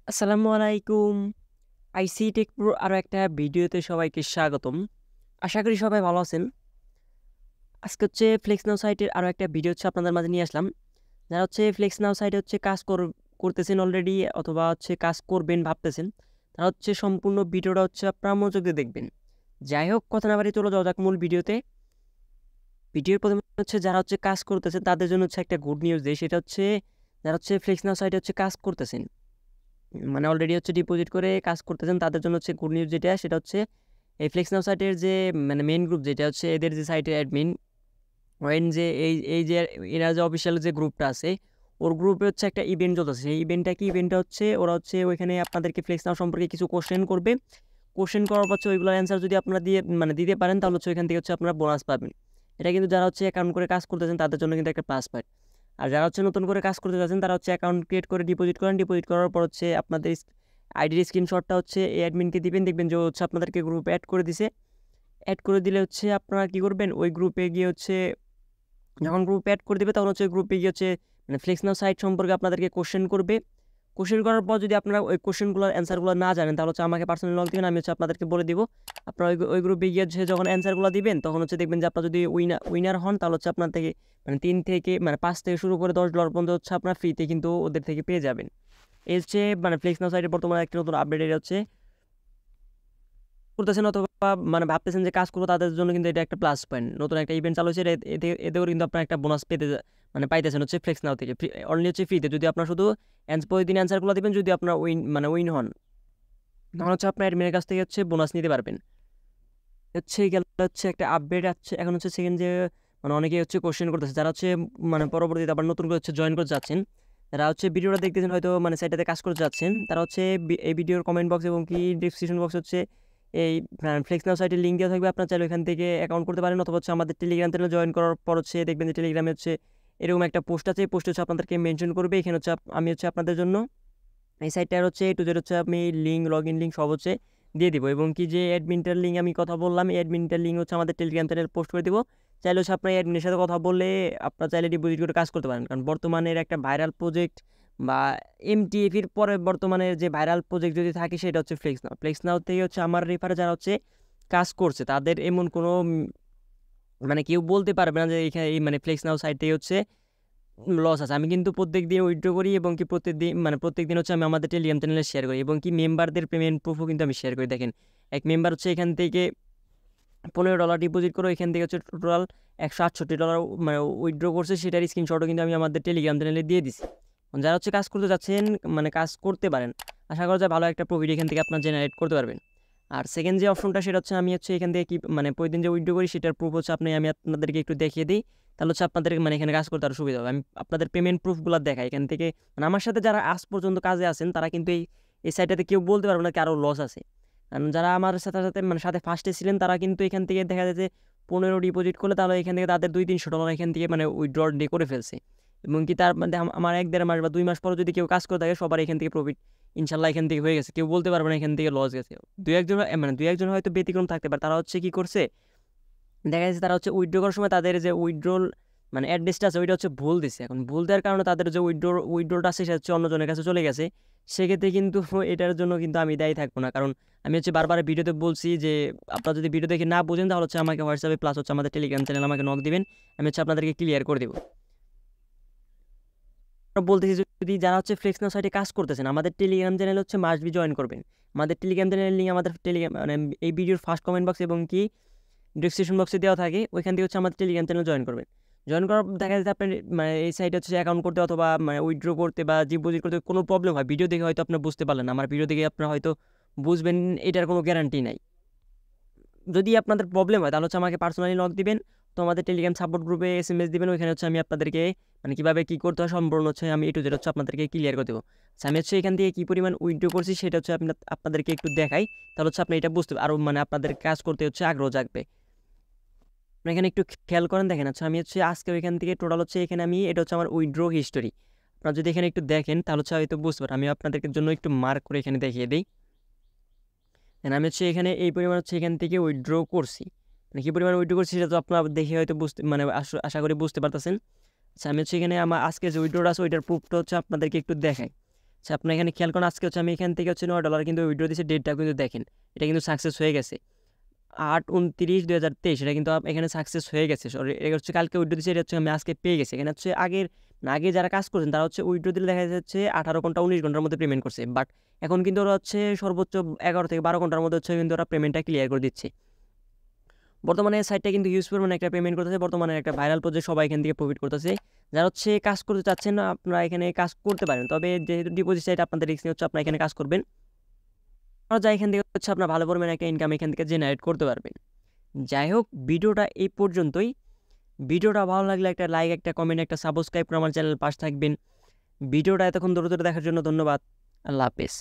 আসসালামু আলাইকুম। আইসি take pro আরো একটা ভিডিওতে সবাইকে স্বাগতম। আশা করি সবাই ভালো আছেন। আজকে হচ্ছে ফ্লেক্স নাও সাইটের আরো একটা ভিডিও আপনাদের মাঝে নিয়ে আসলাম। যারা ফ্লেক্স নাও সাইটে কাজ করতেছেন অলরেডি অথবা কাজ করবেন ভাবতেছেন, তারা সম্পূর্ণ ভিডিওটা আপনারা মনোযোগ দিয়ে দেখবেন। যাই হোক, কথা না বাড়িয়ে চলে যাওয়া যাক মূল ভিডিওতে। ভিডিওর প্রথমে যারা কাজ করতেছেন তাদের জন্য একটা গুড নিউজ দেই, সেটা যারা ফ্লেক্স নাও সাইটে কাজ করতেছেন, মানে অলরেডি ডিপোজিট করে কাজ করতেছেন, তাদের জন্য গুড নিউজ যেটা সেটা এই ফ্লেক্স নাও সাইটের যে মানে মেইন গ্রুপ যেটা এদের যে সাইটের অ্যাডমিন ওয়েন যে এই যে এরা যে অফিসিয়াল যে গ্রুপটা আছে, ওর গ্রুপে একটা ইভেন্ট চলতেছে। সেই ইভেন্টটা কি ইভেন্টটা ওরা ওইখানে আপনাদেরকে ফ্লেক্স নাও সম্পর্কে কিছু কোশ্চেন করবে। কোশ্চেন করার পর ওইগুলোর অ্যান্সার যদি আপনারা দিতে পারেন, তাহলে ওইখান থেকে আপনারা বোনাস পাবেন। এটা কিন্তু যারা অ্যাকাউন্ট করে কাজ করতেছেন তাদের জন্য কিন্তু একটা প্লাস পয়েন্ট। আর যারা নতুন করে কাজ করতে যাচ্ছেন তারা অ্যাকাউন্ট ক্রিয়েট করে ডিপোজিট করেন। ডিপোজিট করার পর আপনাদের আইডির স্ক্রিনশটটা এই অ্যাডমিনকে দিবেন, দেখবেন যে আপনাদেরকে গ্রুপে অ্যাড করে দিছে। অ্যাড করে দিলে আপনারা কি করবেন, ওই গ্রুপে গিয়ে যখন গ্রুপে অ্যাড করে দেবে তখন গ্রুপে গিয়ে মানে ফ্লেক্স নাও সাইট সম্পর্কে আপনাদেরকে কোশ্চেন করবে। কোশ্চেন করার পর যদি আপনারা ওই কোশ্চেনগুলোর অ্যান্সারগুলো না জানেন, তাহলে আমাকে পার্সোনালি নক দিবেন, আমি আপনাদেরকে বলে দিব। আপনারা ওই গ্রুপে গিয়ে যখন অ্যান্সারগুলো দিবেন তখন দেখবেন যে আপনারা যদি উইনার হন, তাহলে আপনার থেকে মানে 3 থেকে মানে 5 থেকে শুরু করে $10 পর্যন্ত আপনার ফ্রিতে কিন্তু ওদের থেকে পেয়ে যাবেন। এই মানে ফ্লেক্স নাও সাইটের বর্তমানে একটা নতুন আপডেট করতেছেন অথবা মানে ভাবতেছেন যে কাজ করবো, তাদের জন্য কিন্তু এটা একটা প্লাস পয়েন্ট। নতুন একটা ইভেন্ট চালু হয়েছে, এতেও কিন্তু আপনার একটা বোনাস মানে পাইতেছেন ফ্লেক্স নাও থেকে অনলি ফ্রিতে, যদি আপনার শুধু প্রতিদিন অ্যান্সারগুলো দিবেন। যদি আপনার উইন হন, তখন আপনার অ্যাডমিনের কাছ থেকে বোনাস নিতে পারবেন। গেল একটা আপডেট আছে এখন সেকেন্ড যে মানে অনেকে কোশ্চেন করতেছে, যারা মানে পরবর্তীতে আবার নতুন করে জয়েন করতে যাচ্ছেন, যারা ভিডিওটা দেখতেছেন হয়তো মানে সাইটটাতে কাজ করতে যাচ্ছেন, তারা এই ভিডিওর কমেন্ট বক্স এবং কি ডিসক্রিপশন বক্স এই ফ্লেক্স নাও সাইটের লিঙ্ক দেওয়া থাকবে। আপনার চাইলে ওখান থেকে অ্যাকাউন্ট করতে পারেন, অথবা আমাদের টেলিগ্রাম চ্যানেলে জয়েন করার পর দেখবেন যে টেলিগ্রামে এরকম একটা পোস্ট আছে। এই পোস্ট আপনাদেরকে মেনশন করবে। এখানে আমি আপনাদের জন্য এই সাইটটার এ টু জেড আমি লিঙ্ক, লগ ইন লিঙ্ক সব দিয়ে দিব, এবং কি যে অ্যাডমিনটার লিঙ্ক আমি কথা বললাম, এই অ্যাডমিনটার লিঙ্ক আমাদের টেলিগ্রাম চ্যানেল পোস্ট করে দিব। চাইলে আপনার অ্যাডমিনের সাথে কথা বললে আপনার চাইলে ডিপোজিট করে কাজ করতে পারেন। কারণ বর্তমানের একটা ভাইরাল প্রজেক্ট বা এমটিএফির পরে বর্তমানে যে ভাইরাল প্রজেক্ট যদি থাকে, সেটা ফ্লেক্স নাও। ফ্লেক্স নাও থেকে আমার রেফারে যারা কাজ করছে, তাদের এমন কোনো মানে কেউ বলতে পারবে না যে এখানে এই মানে ফ্লেক্স নাও সাইট থেকে লস আছে। আমি কিন্তু প্রত্যেক দিন উইথড্র করি, এবং কি প্রত্যেক দিন আমি আমাদের টেলিগ্রাম চ্যানেলে শেয়ার করি, এবং কি মেম্বারদের পেমেন্ট প্রুফও কিন্তু আমি শেয়ার করি। দেখেন, এক মেম্বার এখান থেকে $15 ডিপোজিট করে এখান থেকে টোটাল $168 মানে উইথড্র করছে, সেটার স্ক্রিনশটও কিন্তু আমি আমাদের টেলিগ্রাম চ্যানেলে দিয়ে দিছি। যারা কাজ করতে যাচ্ছেন, মানে কাজ করতে পারেন, আশা করা যায় ভালো একটা প্রফিট এখান থেকে আপনার জেনারেট করতে পারবেন। আর সেকেন্ড যে অপশনটা, সেটা আমি এখান থেকে কি মানে প্রতিদিন যে উইথড্র করি, সেটার প্রুফ আমি আপনাদেরকে একটু দেখিয়ে দিই। তাহলে আপনাদের মানে এখানে কাজ করতে আরও সুবিধা হবে। আমি আপনাদের পেমেন্ট প্রুফগুলো দেখাই এখান থেকে। মানে আমার সাথে যারা আজ পর্যন্ত কাজে আছেন, তারা কিন্তু এই সাইটটাতে কেউ বলতে পারবে না কি আরও লস আছে। কারণ যারা আমার সাথে মানে সাথে ফার্স্টে ছিলেন, তারা কিন্তু এখান থেকে দেখা যায় যে 15 ডিপোজিট করলে তাহলে এখান থেকে তাদের $200-300 এখান থেকে মানে উইথড্র করে ফেলছে। এবং কি তার মধ্যে আমার 1-1.5 মাস বা 2 মাস পরে যদি কেউ কাজ করে থাকে, সবার এখান থেকে প্রফিট ইনশাল্লাহ এখান থেকে হয়ে গেছে। কেউ বলতে পারবে না এখান থেকে লস গেছে। দুই একজন হয়তো ব্যতিক্রম থাকতে পারে। তারা কি করছে, দেখা যাচ্ছে তারা উইথড্র করার সময় তাদের যে উইথড্রল মানে অ্যাড্রেসটা আছে, ওইটা ভুল দিছে। এখন ভুল দেওয়ার কারণে তাদের যে উইথড্রলটা আছে, সেটা অন্যজনের কাছে চলে গেছে। সেক্ষেত্রে কিন্তু এটার জন্য কিন্তু আমি দায়ী থাকবো না। কারণ আমি বারবার ভিডিওতে বলছি যে আপনারা যদি ভিডিও দেখে না বুঝেন, তাহলে আমাকে হোয়াটসঅ্যাপে প্লাস আমাদের টেলিগ্রাম চ্যানেল আমাকে নক দিবেন, আমি আপনাদেরকে ক্লিয়ার করে দেবো। বলতেছি, যদি যারা ফ্লেক্স নাও সাইটে কাজ করতেছেন, আমাদের Telegram channel must be join করবেন। আমাদের টেলিগ্রাম চ্যানেলের লিঙ্ক আমাদের টেলিগ্রাম মানে এই ভিডিওর ফার্স্ট কমেন্ট বক্স এবং কি ডিসক্রিপশন বক্সে দেওয়া থাকে। ওইখান থেকে আমাদের টেলিগ্রাম চ্যানেল জয়েন করবেন। জয়েন করার দেখা যাচ্ছে আপনার মানে এই সাইটে অ্যাকাউন্ট করতে অথবা মানে উইথড্র করতে বা ডিপোজিট করতে কোনো প্রবলেম হয়, ভিডিও দেখে হয়তো আপনি বুঝতে পারলেন না, আমার ভিডিও দেখে আপনারা হয়তো বুঝবেন, এটার কোনো গ্যারান্টি নাই। যদি আপনাদের প্রবলেম হয়, তাহলে আমাকে পার্সোনালি নক দিবেন, তো আমাদের টেলিগ্রাম সাপোর্ট গ্রুপে SMS দিবেন। ওইখানে আমি আপনাদেরকে মানে কীভাবে কী করতে হয় সম্পূর্ণ আমি A to Z আপনাদেরকে ক্লিয়ার করে দেবো। আমি এখান থেকে কী পরিমাণ উইথড্র করছি, সেটা আপনাদেরকে একটু দেখাই, তাহলে আপনি এটা বুঝতে আরও মানে আপনাদের কাজ করতে আগ্রহ জাগবে। এখানে একটু খেয়াল করেন, দেখেন আমি আজকে ওইখান থেকে টোটাল এখানে আমি এটা আমার উইথড্র হিস্টোরি। আপনারা যদি এখানে একটু দেখেন, তাহলে হয়তো বুঝতে পারেন। আমি আপনাদের জন্য একটু মার্ক করে এখানে দেখিয়ে দিই। আমি এখানে এই পরিমাণ এখান থেকে উইথড্র করছি, মানে কী পরিমাণ উইথড্র করছি সেটা তো আপনারা দেখে হয়তো বুঝতে মানে আশা করি বুঝতে পারতেছেন। আচ্ছা, আমি এখানে আমার আজকে যে উইথড্রটা আছে, ওইটার প্রুফটা আপনাদেরকে একটু দেখাই। আচ্ছা, আপনার এখানে খেয়াল করেন আজকে হচ্ছে আমি এখান থেকে হচ্ছে $9 কিন্তু উইথড্র দিয়েছি, ডেটটা কিন্তু দেখেন এটা কিন্তু সাকসেস হয়ে গেছে 8/29/2023 এটা কিন্তু এখানে সাকসেস হয়ে গেছে। সরি, এটা হচ্ছে কালকে উইথড্র দিয়েছি, এটা হচ্ছে আমি আজকে পেয়ে গেছি। এখানে হচ্ছে আগে যারা কাজ করছেন তারা হচ্ছে উইথড্র দিলে দেখা যাচ্ছে 18 ঘন্টা 19 ঘন্টার মধ্যে পেমেন্ট করছে, বাট এখন কিন্তু ওরা হচ্ছে সর্বোচ্চ 11 থেকে 12 ঘন্টার মধ্যে হচ্ছে কিন্তু ওরা পেমেন্টটা ক্লিয়ার করে দিচ্ছে। বর্তমানে সাইটটা কিন্তু ইউজ পরিমাণে একটা পেমেন্ট করতেছে, বর্তমানে একটা ভাইরাল প্রজেক্ট, সবাই এখান থেকে প্রফিট করতেছে। যারা হচ্ছে কাজ করতে চাচ্ছেন না আপনারা এখানে কাজ করতে পারেন, তবে যেহেতু ডিপোজিট সাইট আপনাদের রিস্ক নিয়ে হচ্ছে আপনারা এখানে কাজ করবেন, আপনারা যা এখান থেকে হচ্ছে আপনার ভালো পরিমাণে একটা ইনকাম এখান থেকে জেনারেট করতে পারবেন। যাই হোক, ভিডিওটা এই পর্যন্তই। ভিডিওটা ভালো লাগলে একটা লাইক, একটা কমেন্ট, একটা সাবস্ক্রাইব করে আমার চ্যানেল পাশে থাকবেন। ভিডিওটা এতক্ষণ ধরে দেখার জন্য ধন্যবাদ। আল্লাহ হাফেজ।